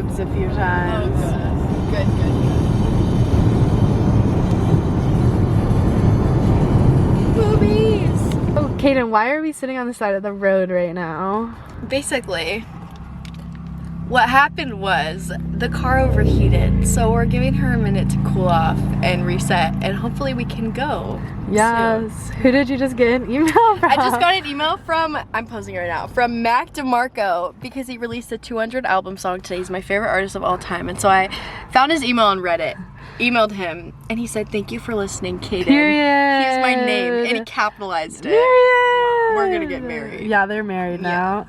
boobs a few times. Oh, good. Boobies! Oh, Kaden, why are we sitting on the side of the road right now? Basically, what happened was the car overheated, so we're giving her a minute to cool off and reset, and hopefully we can go. Yes. soon. Who did you just get an email from? I just got an email from, I'm posing right now, from Mac DeMarco because he released a 200 album song today. He's my favorite artist of all time, and so I found his email on Reddit, emailed him, and he said, "Thank you for listening, Kaden." Period. He used my name, and he capitalized it. Period. We're gonna get married. Yeah, they're married now.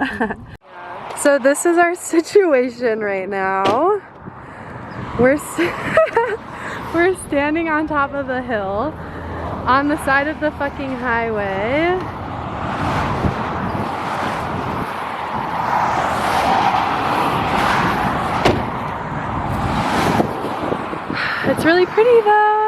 So this is our situation right now. We're we're standing on top of a hill on the side of the fucking highway. It's really pretty though.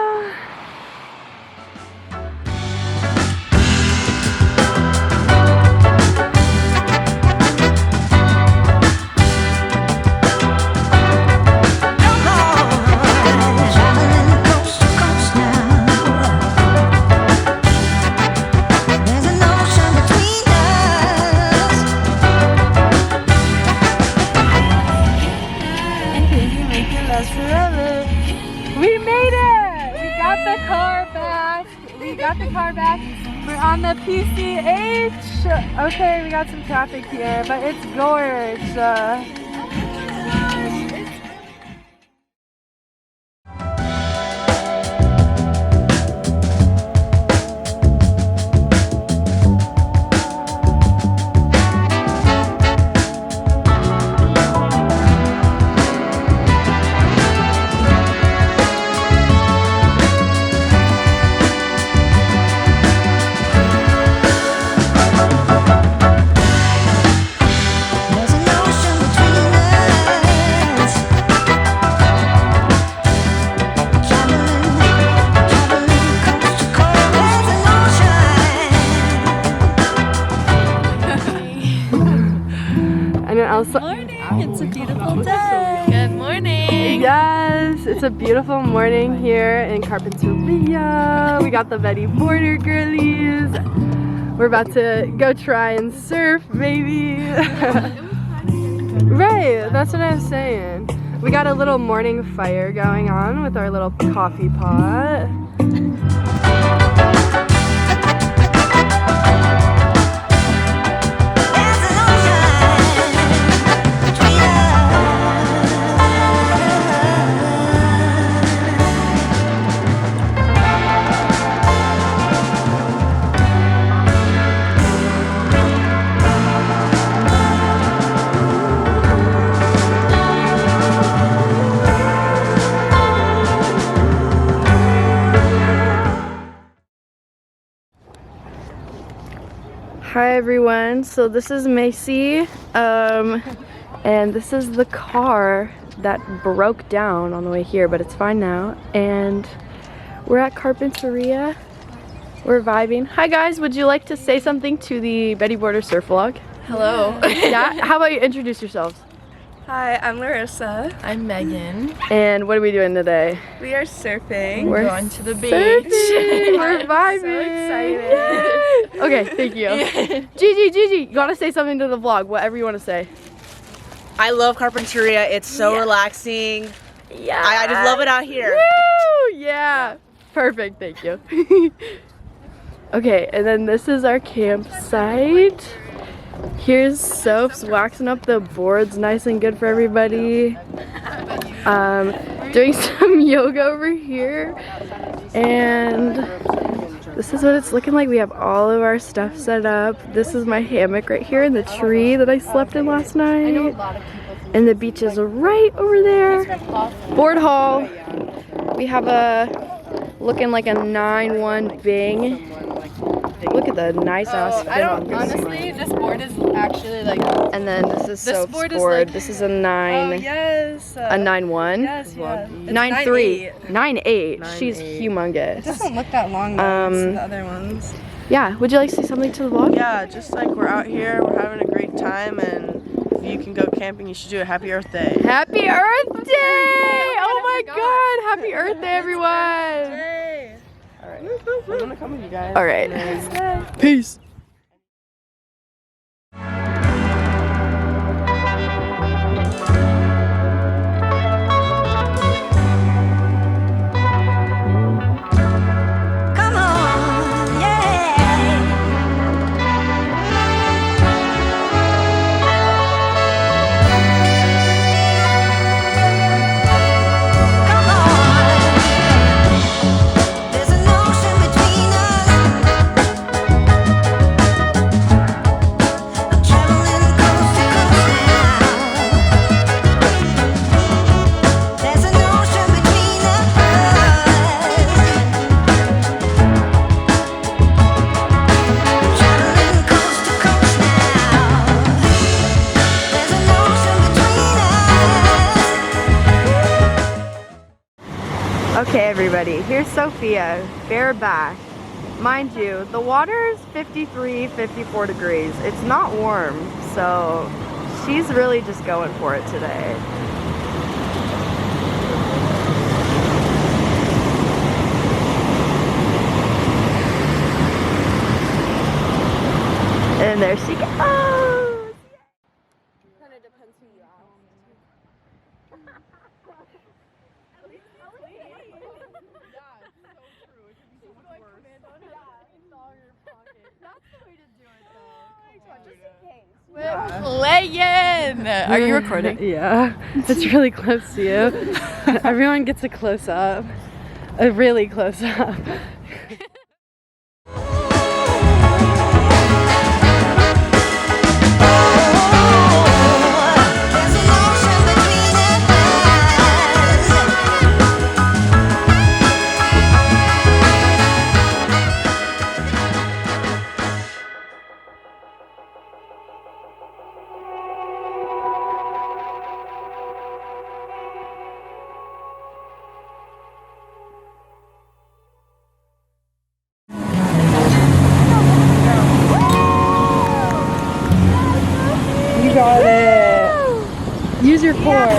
We're on the PCH. Okay, we got some traffic here, but it's gorgeous. Good morning, it's a beautiful day. Good morning. Yes, it's a beautiful morning here in Carpinteria. We got the Betty Border girlies. We're about to go try and surf, maybe. Right, that's what I was saying. We got a little morning fire going on with our little coffee pot. Hi everyone, so this is Macy, and this is the car that broke down on the way here, but it's fine now, and we're at Carpinteria. We're vibing. Hi guys, would you like to say something to the Betty Border Surf Vlog? Hello. Yeah, how about you introduce yourselves? Hi, I'm Larissa. I'm Megan. And what are we doing today? We are surfing. We're going to the beach. surfing. We're I'm vibing. so excited. Yay. Okay, thank you. Gigi, you gotta say something to the vlog, whatever you want to say. I love Carpinteria. It's so relaxing. Yeah. I just love it out here. Woo! Yeah. Perfect, thank you. Okay, and then this is our campsite. Here's Soph's waxing up the boards nice and good for everybody. Doing some yoga over here. And this is what it's looking like. We have all of our stuff set up. This is my hammock right here in the tree that I slept in last night. And the beach is right over there. Board hall. We have a looking like a 9-1 Bing. Look at the nice ass fin on this. Honestly, this board is actually like. And then this is This Soph's board board. is like- This is a 9. Oh, yes. A 9-1. Yes, yeah. 9-3. 9-8. She's 9-8. humongous. It doesn't look that long though, as the other ones. Yeah, would you like to say something to the vlog? Yeah, just like we're out here, we're having a great time, and if you can go camping, you should do it. Happy Earth Day. Happy Earth Day! Oh my God! Happy Earth Day, everyone! All right. I'm gonna come with you guys. All right. And then- Peace. Come on, yeah. Come on. There's an ocean between us. I'm traveling coast to coast now. There's an ocean between us. Traveling coast to coast now. There's an ocean between us. Okay, everybody, here's Sophia, bareback. Mind you, the water is 53, 54 degrees. It's not warm, so she's really just going for it today. And there she goes. Playing. Are you recording? Yeah, it's really close to you. Everyone gets a close up. A really close up. There's an ocean between us. You got it. Use your core.